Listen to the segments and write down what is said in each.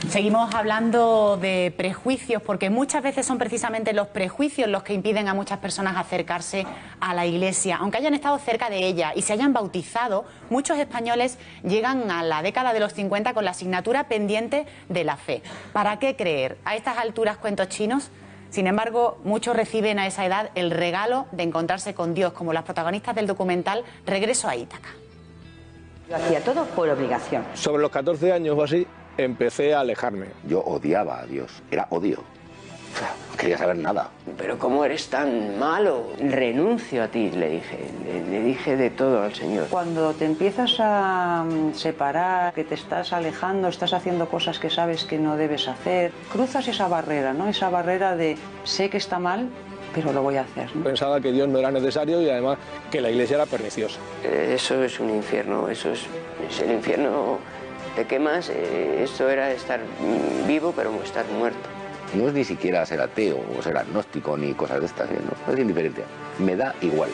Seguimos hablando de prejuicios, porque muchas veces son precisamente los prejuicios los que impiden a muchas personas acercarse a la Iglesia. Aunque hayan estado cerca de ella y se hayan bautizado, muchos españoles llegan a la década de los 50 con la asignatura pendiente de la fe. ¿Para qué creer? A estas alturas, cuentos chinos. Sin embargo, muchos reciben a esa edad el regalo de encontrarse con Dios, como las protagonistas del documental Regreso a Ítaca. Yo hacía todo por obligación. Sobre los 14 años o así, empecé a alejarme. Yo odiaba a Dios, era odio. No quería saber nada. Pero ¿cómo eres tan malo? Renuncio a ti, le dije. Le dije de todo al Señor. Cuando te empiezas a separar, que te estás alejando, estás haciendo cosas que sabes que no debes hacer, cruzas esa barrera, ¿no? Esa barrera de sé que está mal, pero lo voy a hacer, ¿no? Pensaba que Dios no era necesario y además que la Iglesia era perniciosa. Eso es un infierno, es el infierno. Te quemas, esto era estar vivo pero estar muerto. No es ni siquiera ser ateo o ser agnóstico ni cosas de estas, no es indiferente. Me da igual.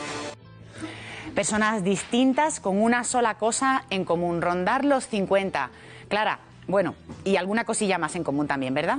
Personas distintas con una sola cosa en común, rondar los 50. Clara, bueno, y alguna cosilla más en común también, ¿verdad?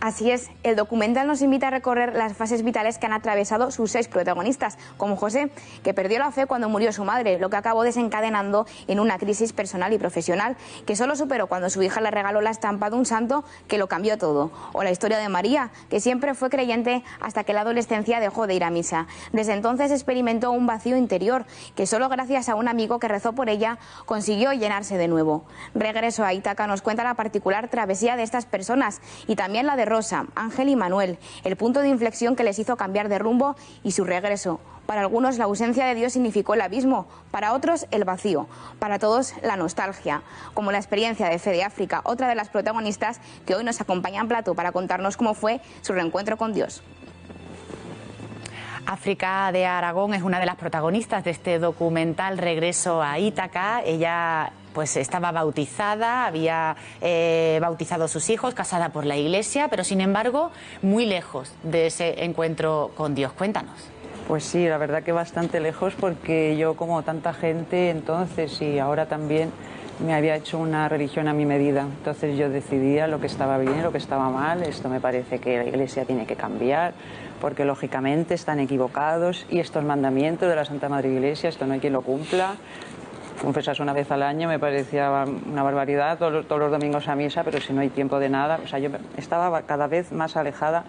Así es, el documental nos invita a recorrer las fases vitales que han atravesado sus 6 protagonistas, como José, que perdió la fe cuando murió su madre, lo que acabó desencadenando en una crisis personal y profesional, que solo superó cuando su hija le regaló la estampa de un santo que lo cambió todo. O la historia de María, que siempre fue creyente hasta que la adolescencia dejó de ir a misa. Desde entonces experimentó un vacío interior, que solo gracias a un amigo que rezó por ella consiguió llenarse de nuevo. Regreso a Ítaca nos cuenta la particular travesía de estas personas y también la de Rosa, Ángel y Manuel, el punto de inflexión que les hizo cambiar de rumbo y su regreso. Para algunos la ausencia de Dios significó el abismo, para otros el vacío, para todos la nostalgia, como la experiencia de Fe de África, otra de las protagonistas que hoy nos acompaña en plató para contarnos cómo fue su reencuentro con Dios. África de Aragón es una de las protagonistas de este documental Regreso a Ítaca. Ella pues estaba bautizada, había bautizado a sus hijos, casada por la Iglesia, pero sin embargo muy lejos de ese encuentro con Dios. Cuéntanos. Pues sí, la verdad que bastante lejos, porque yo, como tanta gente entonces y ahora también, me había hecho una religión a mi medida. Entonces yo decidía lo que estaba bien, lo que estaba mal. Esto me parece que la Iglesia tiene que cambiar, porque lógicamente están equivocados y estos mandamientos de la Santa Madre Iglesia, esto no hay quien lo cumpla. Confesarse una vez al año me parecía una barbaridad, todos los domingos a misa, pero si no hay tiempo de nada. O sea, yo estaba cada vez más alejada.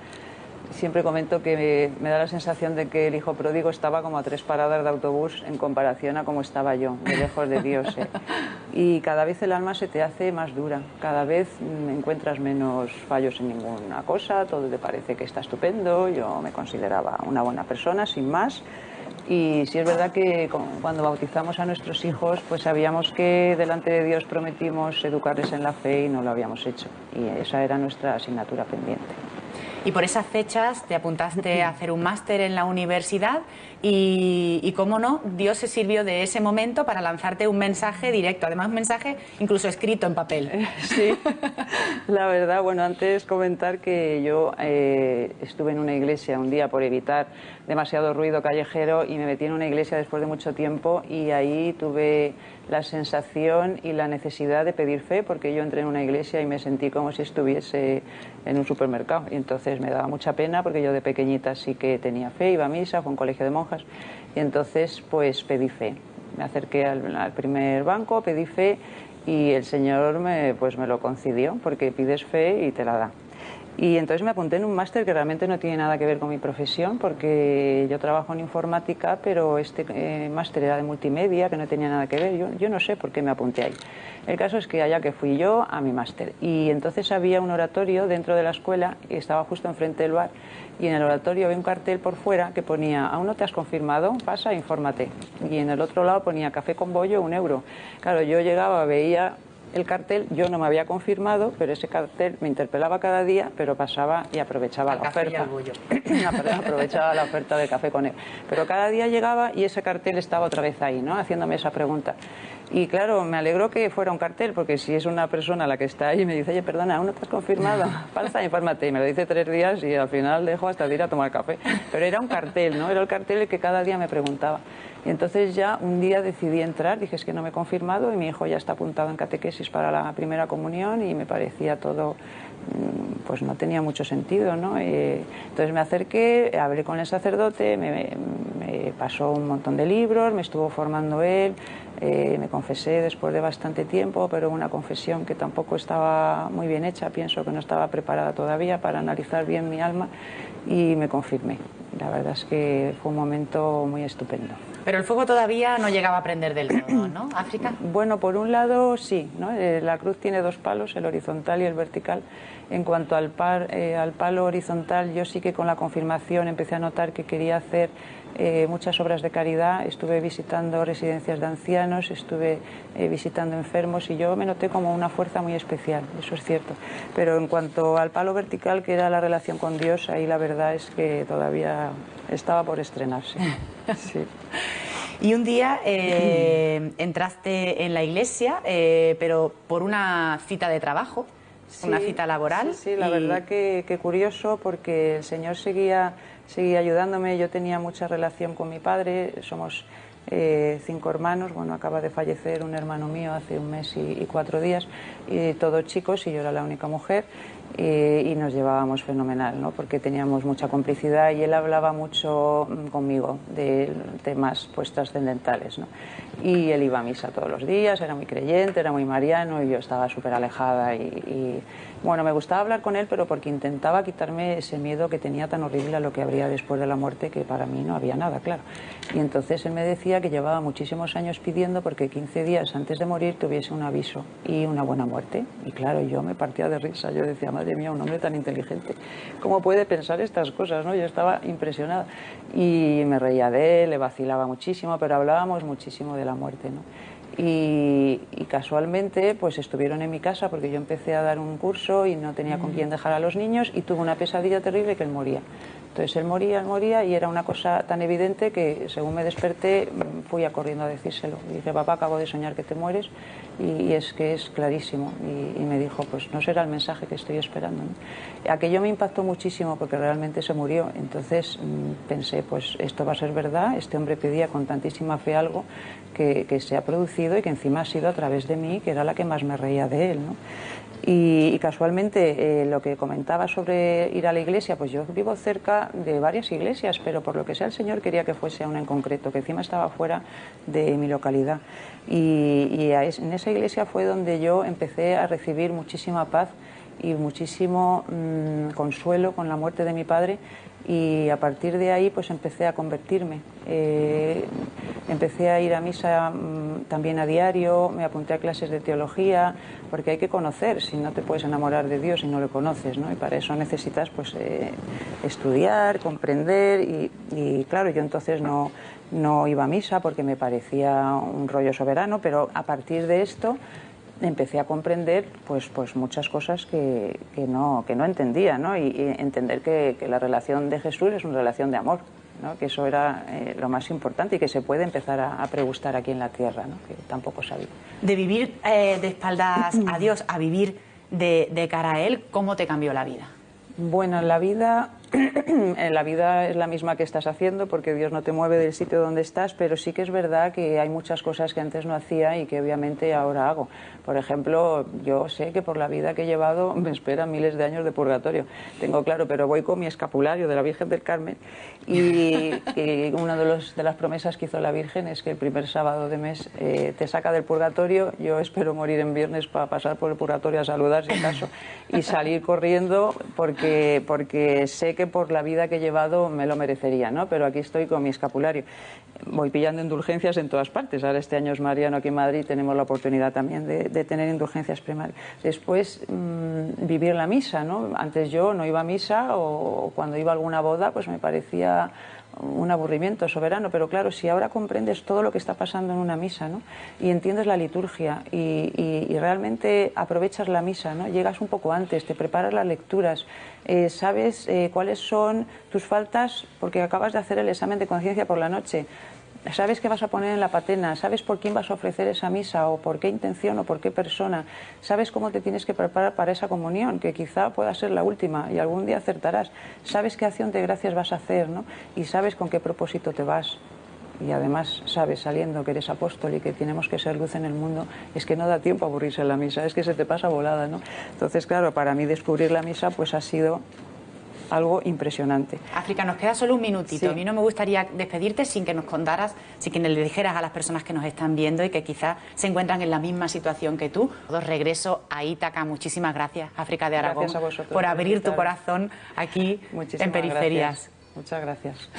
Siempre comento que me da la sensación de que el hijo pródigo estaba como a 3 paradas de autobús en comparación a cómo estaba yo, de lejos de Dios. Y cada vez el alma se te hace más dura, cada vez encuentras menos fallos en ninguna cosa, todo te parece que está estupendo. Yo me consideraba una buena persona, sin más. Y sí es verdad que cuando bautizamos a nuestros hijos, pues sabíamos que delante de Dios prometimos educarles en la fe y no lo habíamos hecho. Y esa era nuestra asignatura pendiente. Y por esas fechas te apuntaste a hacer un máster en la universidad y cómo no, Dios se sirvió de ese momento para lanzarte un mensaje directo, además un mensaje incluso escrito en papel. Sí, la verdad, bueno, antes comentar que yo estuve en una iglesia un día por evitar demasiado ruido callejero y me metí en una iglesia después de mucho tiempo y ahí tuve la sensación y la necesidad de pedir fe, porque yo entré en una iglesia y me sentí como si estuviese en un supermercado y entonces me daba mucha pena, porque yo de pequeñita sí que tenía fe, iba a misa, fue a un colegio de monjas y entonces pues pedí fe. Me acerqué al primer banco, pedí fe y el Señor me lo concedió, porque pides fe y te la da. Y entonces me apunté en un máster que realmente no tiene nada que ver con mi profesión, porque yo trabajo en informática, pero este máster era de multimedia, que no tenía nada que ver. Yo no sé por qué me apunté ahí. El caso es que allá que fui yo a mi máster. Y entonces había un oratorio dentro de la escuela y estaba justo enfrente del bar. Y en el oratorio había un cartel por fuera que ponía: ¿aún no te has confirmado? Pasa, infórmate. Y en el otro lado ponía café con bollo, 1 euro. Claro, yo llegaba, veía el cartel, yo no me había confirmado, pero ese cartel me interpelaba cada día, pero pasaba y aprovechaba la oferta. Aprovechaba la oferta del café con él. Pero cada día llegaba y ese cartel estaba otra vez ahí, ¿no?, haciéndome esa pregunta. Y claro, me alegro que fuera un cartel, porque si es una persona la que está ahí y me dice, oye, perdona, ¿aún no te has confirmado? Pasa, infórmate. Y me lo dice 3 días y al final dejo hasta de ir a tomar café. Pero era un cartel, ¿no? Era el cartel el que cada día me preguntaba. Y entonces ya un día decidí entrar, dije, es que no me he confirmado y mi hijo ya está apuntado en catequesis para la primera comunión y me parecía todo, pues no tenía mucho sentido, ¿no? Entonces me acerqué, hablé con el sacerdote, me pasó un montón de libros, me estuvo formando él, me confesé después de bastante tiempo, pero una confesión que tampoco estaba muy bien hecha, pienso que no estaba preparada todavía para analizar bien mi alma y me confirmé. La verdad es que fue un momento muy estupendo. Pero el fuego todavía no llegaba a prender del todo, ¿no, África? Bueno, por un lado sí, ¿no? La cruz tiene 2 palos, el horizontal y el vertical. En cuanto al palo horizontal, yo sí que con la confirmación empecé a notar que quería hacer muchas obras de caridad. Estuve visitando residencias de ancianos, estuve visitando enfermos y yo me noté como una fuerza muy especial, eso es cierto. Pero en cuanto al palo vertical, que era la relación con Dios, ahí la verdad es que todavía estaba por estrenarse. Sí. Y un día entraste en la iglesia, pero por una cita de trabajo, Sí, una cita laboral. Sí, la verdad que curioso, porque el Señor seguía ayudándome. Yo tenía mucha relación con mi padre, somos 5 hermanos, bueno, acaba de fallecer un hermano mío hace 1 mes y 4 días, y todos chicos, y yo era la única mujer, y nos llevábamos fenomenal, ¿no? Porque teníamos mucha complicidad y él hablaba mucho conmigo de temas pues trascendentales, ¿no? Y él iba a misa todos los días, era muy creyente, era muy mariano y yo estaba súper alejada y bueno, me gustaba hablar con él, pero porque intentaba quitarme ese miedo que tenía tan horrible a lo que habría después de la muerte, que para mí no había nada, claro. Y entonces él me decía que llevaba muchísimos años pidiendo porque 15 días antes de morir tuviese un aviso y una buena muerte. Y claro, yo me partía de risa, yo decía, madre mía, un hombre tan inteligente, ¿cómo puede pensar estas cosas, no? Yo estaba impresionada y me reía de él, le vacilaba muchísimo, pero hablábamos muchísimo de la muerte, ¿no? Y casualmente pues estuvieron en mi casa porque yo empecé a dar un curso y no tenía con quién dejar a los niños y tuve una pesadilla terrible que él moría. Entonces él moría y era una cosa tan evidente que según me desperté fui corriendo a decírselo. Y dije, papá, acabo de soñar que te mueres y es que es clarísimo. Y me dijo, pues no será el mensaje que estoy esperando, ¿no? Aquello me impactó muchísimo porque realmente se murió. Entonces pensé, pues esto va a ser verdad, este hombre pedía con tantísima fe algo que se ha producido y que encima ha sido a través de mí, que era la que más me reía de él, ¿no? Y casualmente lo que comentaba sobre ir a la iglesia, pues yo vivo cerca de varias iglesias, pero por lo que sea el Señor quería que fuese una en concreto, que encima estaba fuera de mi localidad. En esa iglesia fue donde yo empecé a recibir muchísima paz y muchísimo consuelo con la muerte de mi padre, y a partir de ahí pues empecé a convertirme. Empecé a ir a misa también a diario, me apunté a clases de teología, porque hay que conocer, si no te puedes enamorar de Dios si no lo conoces, ¿no? Y para eso necesitas pues estudiar, comprender y claro, yo entonces no iba a misa porque me parecía un rollo soberano, pero a partir de esto empecé a comprender pues muchas cosas que no entendía, ¿no? Y entender que la relación de Jesús es una relación de amor, ¿no? Que eso era lo más importante y que se puede empezar a pregustar aquí en la tierra, ¿no? Que tampoco sabía. De vivir de espaldas a Dios a vivir de cara a Él, ¿cómo te cambió la vida? Bueno, en la vida es la misma que estás haciendo porque Dios no te mueve del sitio donde estás, pero sí que es verdad que hay muchas cosas que antes no hacía y que obviamente ahora hago. Por ejemplo, yo sé que por la vida que he llevado me esperan miles de años de purgatorio. Tengo claro, pero voy con mi escapulario de la Virgen del Carmen y una de las promesas que hizo la Virgen es que el primer sábado de mes te saca del purgatorio. Yo espero morir en viernes para pasar por el purgatorio a saludar si acaso y salir corriendo porque sé que por la vida que he llevado me lo merecería, ¿no? Pero aquí estoy con mi escapulario. Voy pillando indulgencias en todas partes. Ahora este año es mariano aquí en Madrid, tenemos la oportunidad también de tener indulgencias primarias. Después, vivir la misa, ¿no? Antes yo no iba a misa o cuando iba a alguna boda, pues me parecía un aburrimiento soberano, pero claro, si ahora comprendes todo lo que está pasando en una misa, ¿no? Y entiendes la liturgia y realmente aprovechas la misa, ¿no? Llegas un poco antes, te preparas las lecturas, sabes cuáles son tus faltas porque acabas de hacer el examen de conciencia por la noche. sabes qué vas a poner en la patena, sabes por quién vas a ofrecer esa misa o por qué intención o por qué persona, sabes cómo te tienes que preparar para esa comunión, que quizá pueda ser la última y algún día acertarás, sabes qué acción de gracias vas a hacer, ¿no? Y sabes con qué propósito te vas. Y además sabes, saliendo, que eres apóstol y que tenemos que ser luz en el mundo, es que no da tiempo a aburrirse en la misa, es que se te pasa volada, ¿no? Entonces, claro, para mí descubrir la misa pues ha sido algo impresionante. África, nos queda solo un minutito. Sí. A mí no me gustaría despedirte sin que nos contaras, sin que le dijeras a las personas que nos están viendo y que quizás se encuentran en la misma situación que tú. Regreso a Ítaca. Muchísimas gracias, África de Aragón, Gracias a vosotros por abrir tu invitarme. corazón aquí Muchísimas en Periferias. gracias. Muchas gracias.